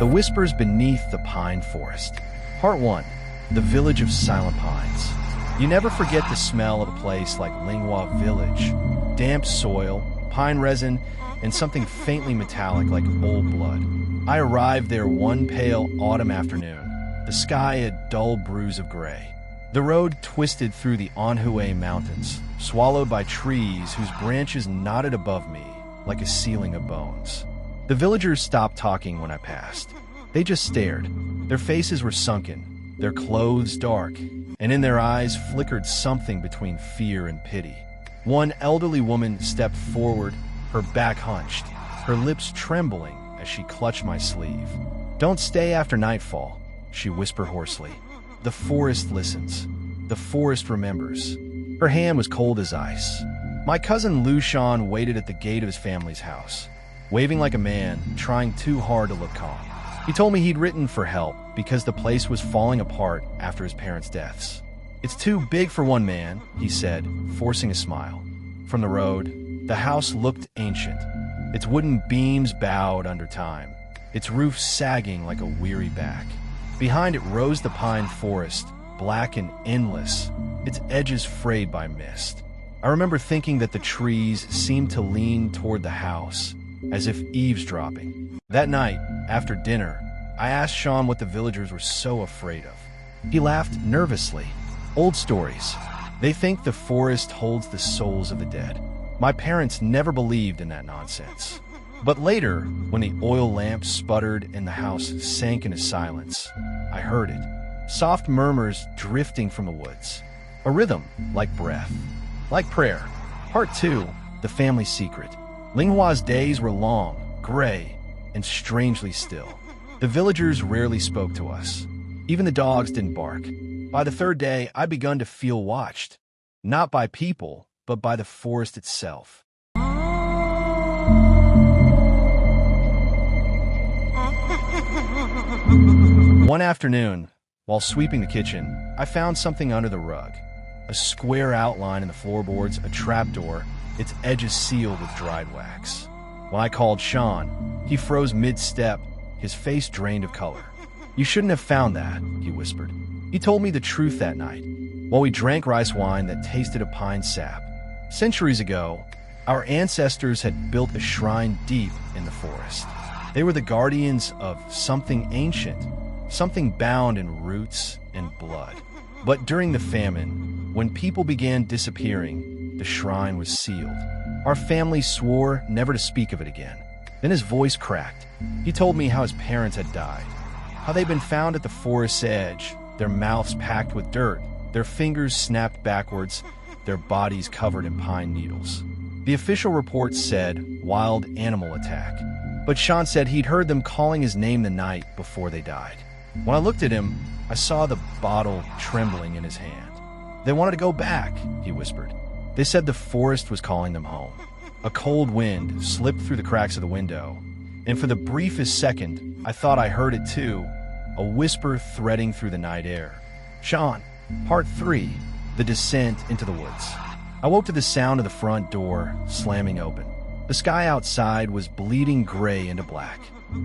The Whispers Beneath the Pine Forest. Part 1. The Village of Silent Pines. You never forget the smell of a place like Linghua Village. Damp soil, pine resin, and something faintly metallic like old blood. I arrived there one pale autumn afternoon. The sky a dull bruise of gray. The road twisted through the Anhui mountains, swallowed by trees whose branches nodded above me like a ceiling of bones. The villagers stopped talking when I passed. They just stared. Their faces were sunken, their clothes dark, and in their eyes flickered something between fear and pity. One elderly woman stepped forward, her back hunched, her lips trembling as she clutched my sleeve. "Don't stay after nightfall," she whispered hoarsely. "The forest listens. The forest remembers." Her hand was cold as ice. My cousin Lu Shan waited at the gate of his family's house, waving like a man, trying too hard to look calm. He told me he'd written for help because the place was falling apart after his parents' deaths. "It's too big for one man," he said, forcing a smile. From the road, the house looked ancient. Its wooden beams bowed under time, its roof sagging like a weary back. Behind it rose the pine forest, black and endless, its edges frayed by mist. I remember thinking that the trees seemed to lean toward the house, as if eavesdropping. That night, after dinner, I asked Sean what the villagers were so afraid of. He laughed nervously. "Old stories. They think the forest holds the souls of the dead." My parents never believed in that nonsense. But later, when the oil lamp sputtered and the house sank into silence, I heard it. Soft murmurs drifting from the woods. A rhythm like breath, like prayer. Part 2. The Family Secret. Linghua's days were long, gray, and strangely still. The villagers rarely spoke to us. Even the dogs didn't bark. By the third day, I'd begun to feel watched. Not by people, but by the forest itself. One afternoon, while sweeping the kitchen, I found something under the rug. A square outline in the floorboards, a trapdoor, its edges sealed with dried wax. When I called Sean, he froze mid-step, his face drained of color. "You shouldn't have found that," he whispered. He told me the truth that night, while we drank rice wine that tasted of pine sap. Centuries ago, our ancestors had built a shrine deep in the forest. They were the guardians of something ancient, something bound in roots and blood. But during the famine, when people began disappearing, the shrine was sealed. Our family swore never to speak of it again. Then his voice cracked. He told me how his parents had died, how they'd been found at the forest's edge, their mouths packed with dirt, their fingers snapped backwards, their bodies covered in pine needles. The official report said wild animal attack, but Sean said he'd heard them calling his name the night before they died. When I looked at him, I saw the bottle trembling in his hand. "They wanted to go back," he whispered. "They said the forest was calling them home." A cold wind slipped through the cracks of the window, and for the briefest second, I thought I heard it too, a whisper threading through the night air. "Sean, Part 3. The Descent into the Woods." I woke to the sound of the front door slamming open. The sky outside was bleeding gray into black.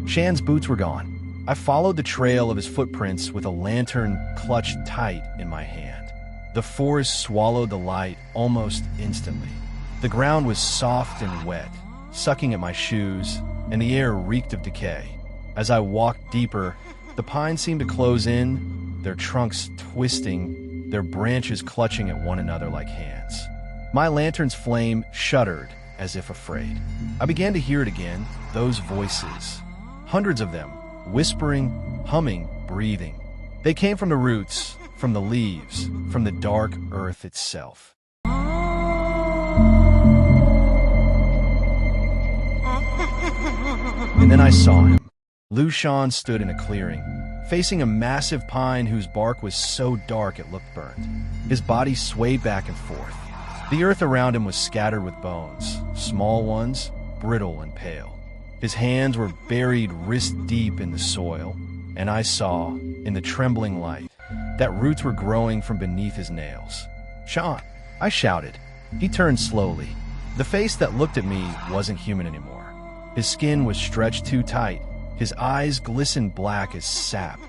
Shan's boots were gone. I followed the trail of his footprints with a lantern clutched tight in my hand. The forest swallowed the light almost instantly. The ground was soft and wet, sucking at my shoes, and the air reeked of decay. As I walked deeper, the pines seemed to close in, their trunks twisting, their branches clutching at one another like hands. My lantern's flame shuddered as if afraid. I began to hear it again, those voices. Hundreds of them, whispering, humming, breathing. They came from the roots, from the leaves, from the dark earth itself. And then I saw him. Lu Shan stood in a clearing, facing a massive pine whose bark was so dark it looked burnt. His body swayed back and forth. The earth around him was scattered with bones, small ones, brittle and pale. His hands were buried wrist-deep in the soil, and I saw, in the trembling light, that roots were growing from beneath his nails. "Sean!" I shouted. He turned slowly. The face that looked at me wasn't human anymore. His skin was stretched too tight, His eyes glistened black as sap,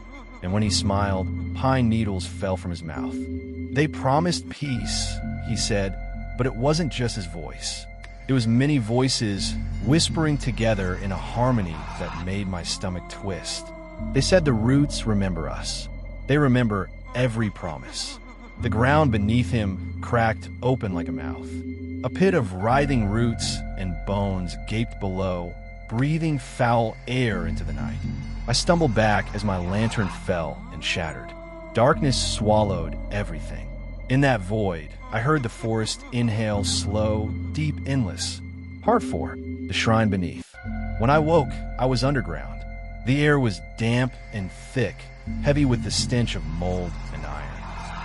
and when he smiled, pine needles fell from his mouth. "They promised peace," he said, but it wasn't just his voice. It was many voices whispering together in a harmony that made my stomach twist. They said the roots remember us. They remember every promise. The ground beneath him cracked open like a mouth. A pit of writhing roots and bones gaped below, breathing foul air into the night. I stumbled back as my lantern fell and shattered. Darkness swallowed everything. In that void, I heard the forest inhale slow, deep, endless. Part 4, the shrine beneath. When I woke, I was underground. The air was damp and thick, heavy with the stench of mold and iron.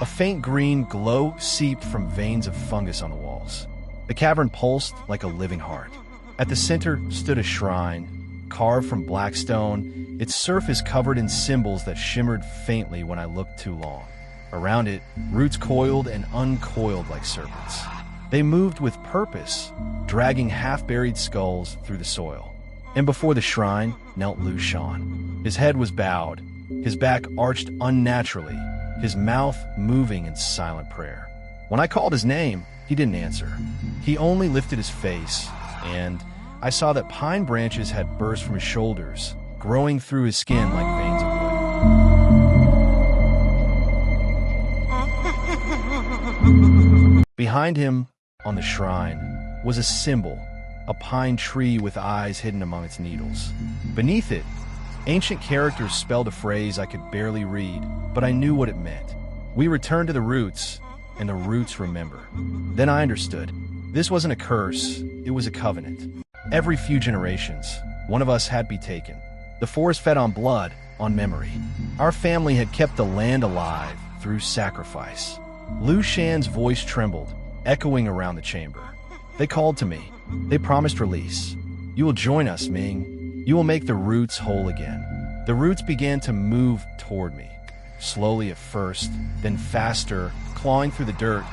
A faint green glow seeped from veins of fungus on the walls. The cavern pulsed like a living heart. At the center stood a shrine, carved from black stone, its surface covered in symbols that shimmered faintly when I looked too long. Around it, roots coiled and uncoiled like serpents. They moved with purpose, dragging half-buried skulls through the soil. And before the shrine knelt Lu Shan. His head was bowed, his back arched unnaturally, his mouth moving in silent prayer. When I called his name, he didn't answer. He only lifted his face, and I saw that pine branches had burst from his shoulders, growing through his skin like veins of wood. Behind him, on the shrine, was a symbol, a pine tree with eyes hidden among its needles. Beneath it, ancient characters spelled a phrase I could barely read, but I knew what it meant. We return to the roots, and the roots remember. Then I understood. This wasn't a curse, it was a covenant. Every few generations, one of us had to be taken. The forest fed on blood, on memory. Our family had kept the land alive through sacrifice. Lu Shan's voice trembled, echoing around the chamber. They called to me. They promised release. "You will join us, Ming. You will make the roots whole again." The roots began to move toward me, slowly at first, then faster, clawing through the dirt,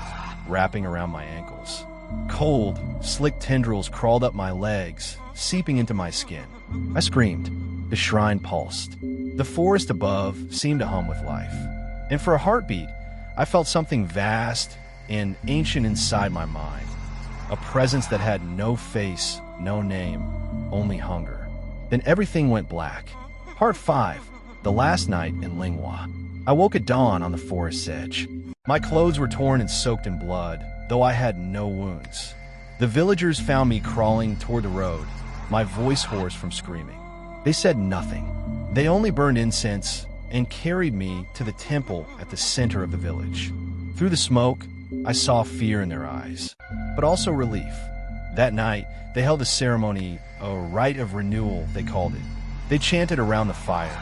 wrapping around my ankles. Cold, slick tendrils crawled up my legs, seeping into my skin. I screamed. The shrine pulsed. The forest above seemed to hum with life. And for a heartbeat, I felt something vast and ancient inside my mind. A presence that had no face, no name, only hunger. Then everything went black. Part 5, the last night in Linghua. I woke at dawn on the forest's edge. My clothes were torn and soaked in blood, though I had no wounds. The villagers found me crawling toward the road, my voice hoarse from screaming. They said nothing. They only burned incense and carried me to the temple at the center of the village. Through the smoke, I saw fear in their eyes, but also relief. That night, they held a ceremony, a rite of renewal, they called it. They chanted around the fire,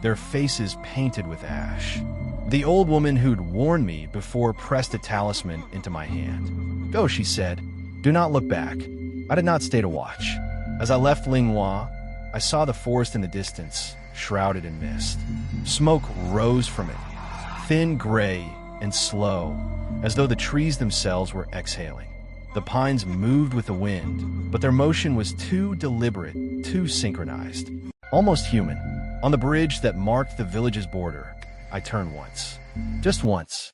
their faces painted with ash. The old woman who'd warned me before pressed a talisman into my hand. "Go," she said. "Do not look back." I did not stay to watch. As I left Linghua, I saw the forest in the distance, shrouded in mist. Smoke rose from it, thin gray and slow, as though the trees themselves were exhaling. The pines moved with the wind, but their motion was too deliberate, too synchronized, almost human. On the bridge that marked the village's border, I turned once. Just once.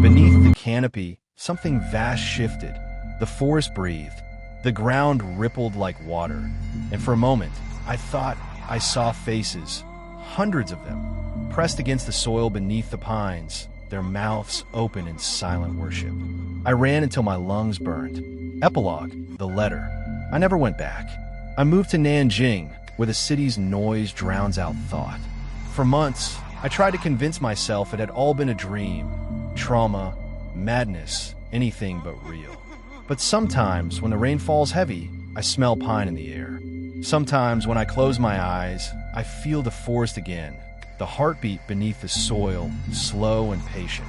Beneath the canopy, something vast shifted. The forest breathed. The ground rippled like water. And for a moment, I thought I saw faces, hundreds of them, pressed against the soil beneath the pines, their mouths open in silent worship. I ran until my lungs burned. Epilogue, the letter. I never went back. I moved to Nanjing, where the city's noise drowns out thought. For months, I tried to convince myself it had all been a dream, trauma, madness, anything but real. But sometimes, when the rain falls heavy, I smell pine in the air. Sometimes, when I close my eyes, I feel the forest again, the heartbeat beneath the soil, slow and patient.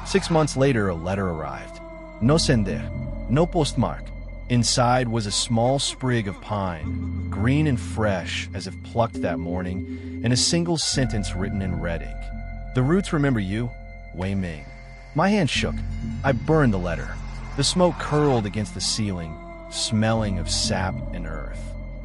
6 months later, a letter arrived. No sender, no postmark. Inside was a small sprig of pine, green and fresh as if plucked that morning, and a single sentence written in red ink. "The roots remember you, Wei Ming." My hand shook. I burned the letter. The smoke curled against the ceiling, smelling of sap and earth.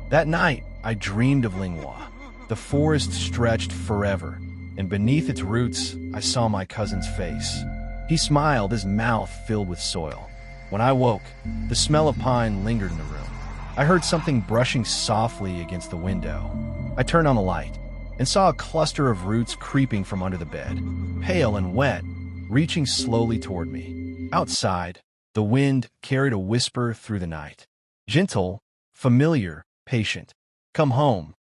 That night, I dreamed of Linghua. The forest stretched forever, and beneath its roots, I saw my cousin's face. He smiled, his mouth filled with soil. When I woke, the smell of pine lingered in the room. I heard something brushing softly against the window. I turned on the light and saw a cluster of roots creeping from under the bed, pale and wet, reaching slowly toward me. Outside, the wind carried a whisper through the night. Gentle, familiar, patient. Come home,